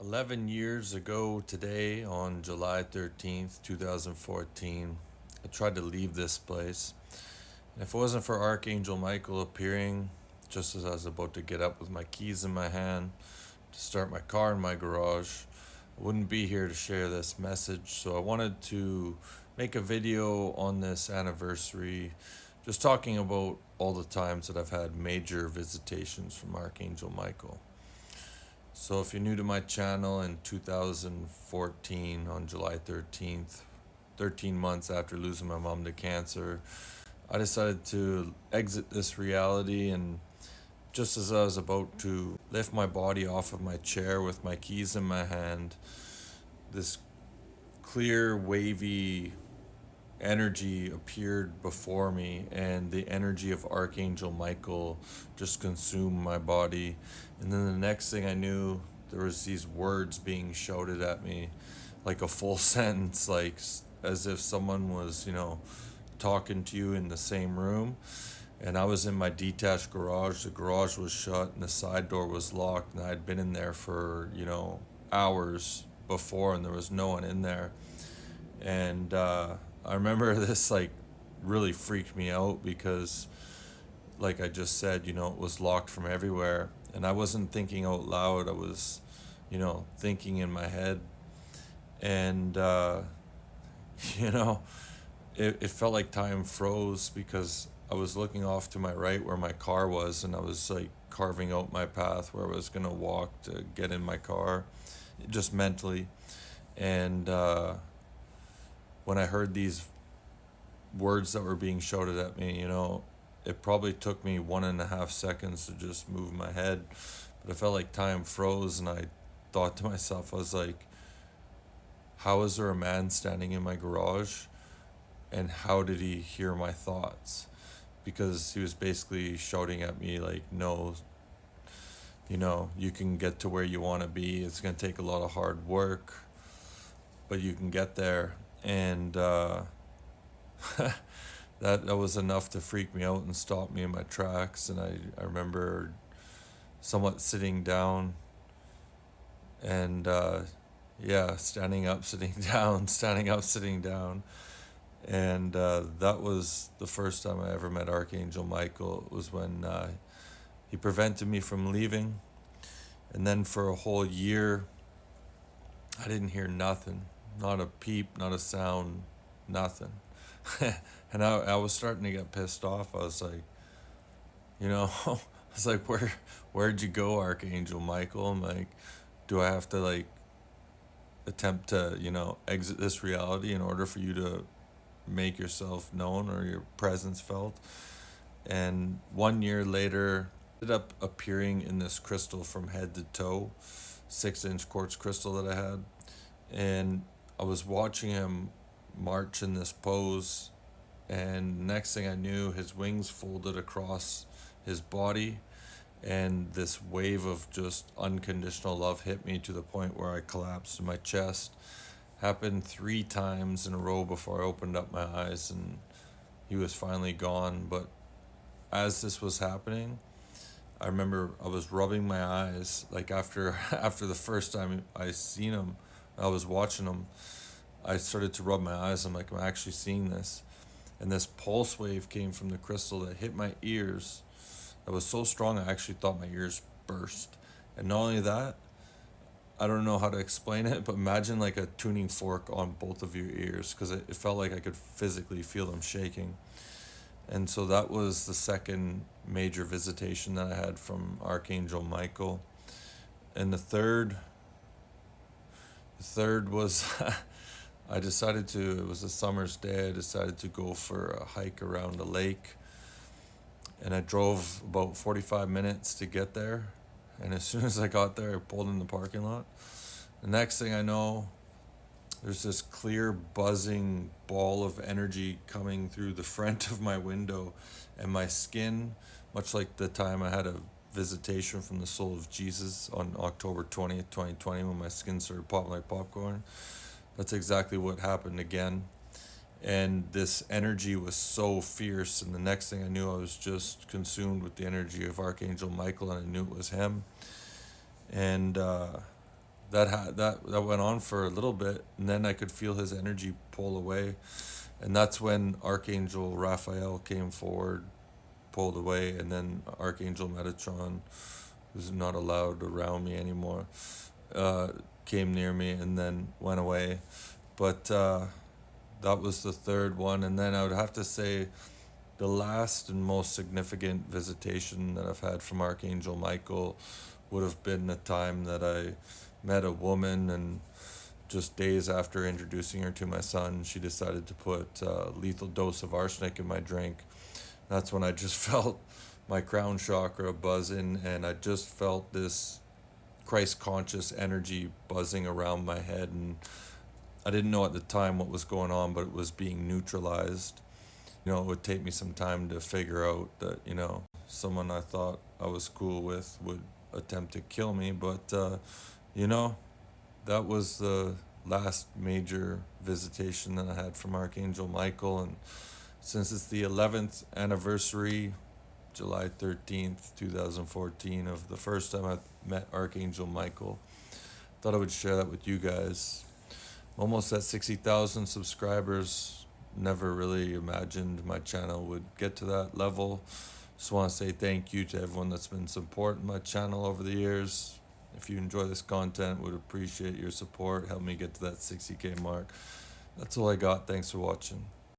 11 years ago today, on July 13th, 2014, I tried to leave this place. And if it wasn't for Archangel Michael appearing just as I was about to get up with my keys in my hand to start my car in my garage, I wouldn't be here to share this message. So I wanted to make a video on this anniversary, just talking about all the times that I've had major visitations from Archangel Michael. So if you're new to my channel, in 2014 on July 13th, 13 months after losing my mom to cancer, I decided to exit this reality. And just as I was about to lift my body off of my chair with my keys in my hand, this clear, wavy energy appeared before me, and the energy of Archangel Michael just consumed my body. And then the next thing I knew, there was these words being shouted at me, like a full sentence, like as if someone was, talking to you in the same room. And I was in my detached garage. The garage was shut and the side door was locked, and I'd been in there for, hours before, and there was no one in there. And I remember this like really freaked me out because, like I just said, it was locked from everywhere, and I wasn't thinking out loud. I was, thinking in my head. And you know, it felt like time froze because I was looking off to my right where my car was, and I was like carving out my path where I was gonna walk to get in my car, just mentally. And when I heard these words that were being shouted at me, it probably took me 1.5 seconds to just move my head, but it felt like time froze. And I thought to myself, I was like, how is there a man standing in my garage, and how did he hear my thoughts? Because he was basically shouting at me like, no, you can get to where you want to be. It's going to take a lot of hard work, but you can get there. And that was enough to freak me out and stop me in my tracks. And I remember somewhat sitting down, and yeah, standing up, sitting down, standing up, sitting down. And that was the first time I ever met Archangel Michael. It was when he prevented me from leaving. And then for a whole year, I didn't hear nothing. Not a peep, not a sound, nothing. And I was starting to get pissed off. I was like, I was like, where'd you go, Archangel Michael? I'm like, do I have to like attempt to, exit this reality in order for you to make yourself known or your presence felt? And 1 year later, ended up appearing in this crystal from head to toe, 6-inch quartz crystal that I had. And I was watching him march in this pose, and next thing I knew, his wings folded across his body, and this wave of just unconditional love hit me to the point where I collapsed in my chest. Happened 3 times in a row before I opened up my eyes, and he was finally gone. But as this was happening, I remember I was rubbing my eyes, like after after the first time I seen him, I was watching him. I started to rub my eyes. I'm like, I'm actually seeing this. And this pulse wave came from the crystal that hit my ears. That was so strong, I actually thought my ears burst. And not only that, I don't know how to explain it, but imagine like a tuning fork on both of your ears, because it felt like I could physically feel them shaking. And so that was the second major visitation that I had from Archangel Michael. And the third was it was a summer's day, I decided to go for a hike around a lake. And I drove about 45 minutes to get there. And as soon as I got there, I pulled in the parking lot. The next thing I know, there's this clear buzzing ball of energy coming through the front of my window, and my skin, much like the time I had a visitation from the soul of Jesus on October 20th, 2020, when my skin started popping like popcorn. That's exactly what happened again. And this energy was so fierce, and the next thing I knew, I was just consumed with the energy of Archangel Michael, and I knew it was him. And that went on for a little bit, and then I could feel his energy pull away, and that's when Archangel Raphael came forward, pulled away, and then Archangel Metatron, who's not allowed around me anymore, uh, came near me and then went away. But that was the third one, and then I would have to say the last and most significant visitation that I've had from Archangel Michael would have been the time that I met a woman, and just days after introducing her to my son, she decided to put a lethal dose of arsenic in my drink. That's when I just felt my crown chakra buzzing, and I just felt this Christ conscious energy buzzing around my head. And I didn't know at the time what was going on, but it was being neutralized. It would take me some time to figure out that, someone I thought I was cool with would attempt to kill me. But, you know, that was the last major visitation that I had from Archangel Michael. And since it's the 11th anniversary, July 13th, 2014, of the first time I met Archangel Michael, thought I would share that with you guys. Almost at 60,000 subscribers. Never really imagined my channel would get to that level. Just want to say thank you to everyone that's been supporting my channel over the years. If you enjoy this content, would appreciate your support. Help me get to that 60K mark. That's all I got. Thanks for watching.